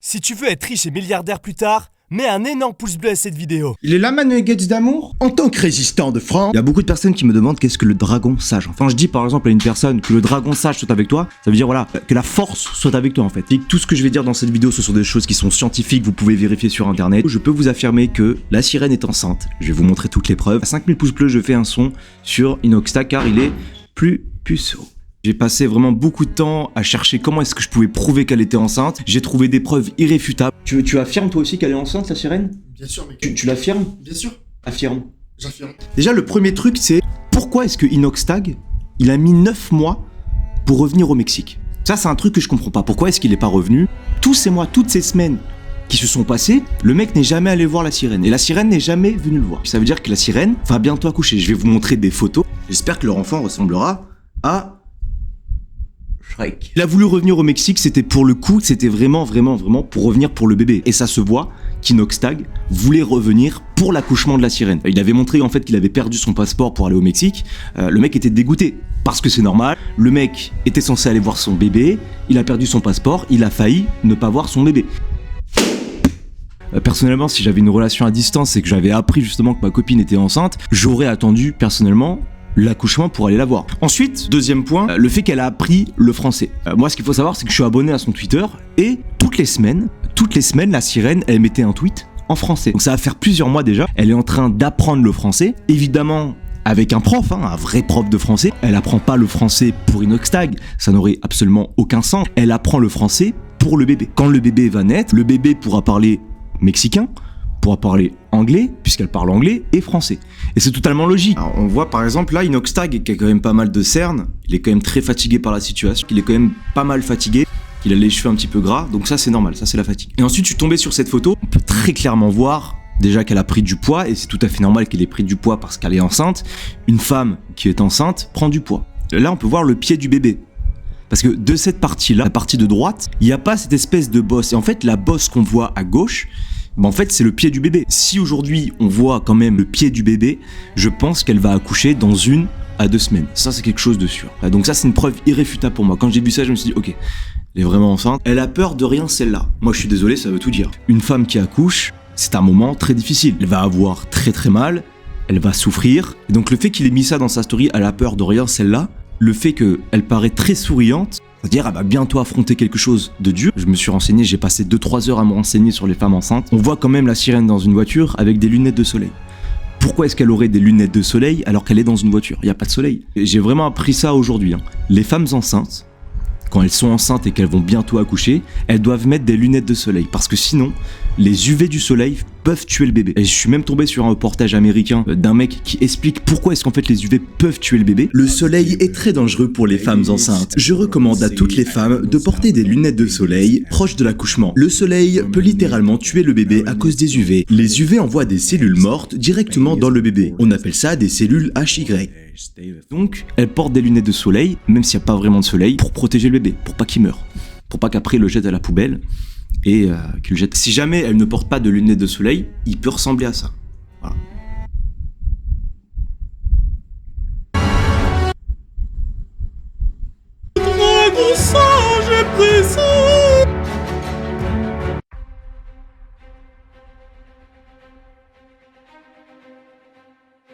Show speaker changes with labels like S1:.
S1: Si tu veux être riche et milliardaire plus tard, mets un énorme pouce bleu à cette vidéo.
S2: Il est là ma nuggets d'amour. En tant que résistant de France, il y a beaucoup de personnes qui me demandent qu'est-ce que le dragon sage. Enfin, je dis par exemple à une personne que le dragon sage soit avec toi, ça veut dire voilà, que la force soit avec toi en fait. Et que tout ce que je vais dire dans cette vidéo, ce sont des choses qui sont scientifiques, vous pouvez vérifier sur internet. Je peux vous affirmer que la sirène est enceinte. Je vais vous montrer toutes les preuves. À 5000 pouces bleus, je fais un son sur Inoxtag car il est plus puceau. J'ai passé vraiment beaucoup de temps à chercher comment est-ce que je pouvais prouver qu'elle était enceinte. J'ai trouvé des preuves irréfutables. Tu affirmes toi aussi qu'elle est enceinte, la sirène?
S3: Bien sûr, mec.
S2: Tu l'affirmes?
S3: Bien sûr.
S2: Affirme.
S3: J'affirme.
S2: Déjà, le premier truc, c'est pourquoi est-ce que Inoxtag, il a mis 9 mois pour revenir au Mexique? Ça, c'est un truc que je comprends pas. Pourquoi est-ce qu'il est pas revenu? Tous ces mois, toutes ces semaines qui se sont passées, le mec n'est jamais allé voir la sirène. Et la sirène n'est jamais venue le voir. Ça veut dire que la sirène va bientôt accoucher. Je vais vous montrer des photos. J'espère que leur enfant ressemblera à Shrek. Il a voulu revenir au Mexique, c'était pour le coup, c'était vraiment pour revenir pour le bébé. Et ça se voit qu'Inoxtag voulait revenir pour l'accouchement de la sirène. Il avait montré en fait qu'il avait perdu son passeport pour aller au Mexique. Le mec était dégoûté, parce que c'est normal. Le mec était censé aller voir son bébé, il a perdu son passeport, il a failli ne pas voir son bébé. Personnellement, si j'avais une relation à distance et que j'avais appris justement que ma copine était enceinte, j'aurais attendu personnellement l'accouchement pour aller la voir. Ensuite, deuxième point, le fait qu'elle a appris le français. Moi, ce qu'il faut savoir, c'est que je suis abonné à son Twitter et toutes les semaines, la sirène, elle mettait un tweet en français. Donc ça va faire plusieurs mois déjà. Elle est en train d'apprendre le français. Évidemment, avec un prof, un vrai prof de français. Elle apprend pas le français pour Inoxtag, ça n'aurait absolument aucun sens. Elle apprend le français pour le bébé. Quand le bébé va naître, le bébé pourra parler mexicain, pourra parler anglais, puisqu'elle parle anglais et français. Et c'est totalement logique. Alors, on voit par exemple là Inoxtag qui a quand même pas mal de cernes, il est quand même très fatigué par la situation, il est quand même pas mal fatigué, il a les cheveux un petit peu gras, donc ça c'est normal, ça c'est la fatigue. Et ensuite je suis tombé sur cette photo, on peut très clairement voir déjà qu'elle a pris du poids, et c'est tout à fait normal qu'elle ait pris du poids parce qu'elle est enceinte. Une femme qui est enceinte prend du poids. Là on peut voir le pied du bébé. Parce que de cette partie-là, la partie de droite, il n'y a pas cette espèce de bosse. Et en fait, la bosse qu'on voit à gauche, en fait, c'est le pied du bébé. Si aujourd'hui, on voit quand même le pied du bébé, je pense qu'elle va accoucher dans 1 à 2 semaines. Ça, c'est quelque chose de sûr. Donc ça, c'est une preuve irréfutable pour moi. Quand j'ai vu ça, je me suis dit, ok, elle est vraiment enceinte. Elle a peur de rien, celle-là. Moi, je suis désolé, ça veut tout dire. Une femme qui accouche, c'est un moment très difficile. Elle va avoir très mal, elle va souffrir. Et donc le fait qu'il ait mis ça dans sa story, elle a peur de rien, celle-là, le fait qu'elle paraît très souriante, c'est-à-dire elle va bientôt affronter quelque chose de dur. Je me suis renseigné, j'ai passé 2-3 heures à me renseigner sur les femmes enceintes. On voit quand même la sirène dans une voiture avec des lunettes de soleil. Pourquoi est-ce qu'elle aurait des lunettes de soleil alors qu'elle est dans une voiture? Il n'y a pas de soleil. Et j'ai vraiment appris ça aujourd'hui. Les femmes enceintes, quand elles sont enceintes et qu'elles vont bientôt accoucher, elles doivent mettre des lunettes de soleil. Parce que sinon, les UV du soleil peuvent tuer le bébé. Et je suis même tombé sur un reportage américain d'un mec qui explique pourquoi est-ce qu'en fait les UV peuvent tuer le bébé. Le soleil est très dangereux pour les femmes enceintes. Je recommande à toutes les femmes de porter des lunettes de soleil proches de l'accouchement. Le soleil peut littéralement tuer le bébé à cause des UV. Les UV envoient des cellules mortes directement dans le bébé. On appelle ça des cellules HY. Donc, elle porte des lunettes de soleil, même s'il n'y a pas vraiment de soleil, pour protéger le bébé, pour pas qu'il meure. Pour pas qu'après il le jette à la poubelle. Et qu'il jette. Si jamais elle ne porte pas de lunettes de soleil, il peut ressembler à ça. Voilà.
S1: Dragon sage est pressé.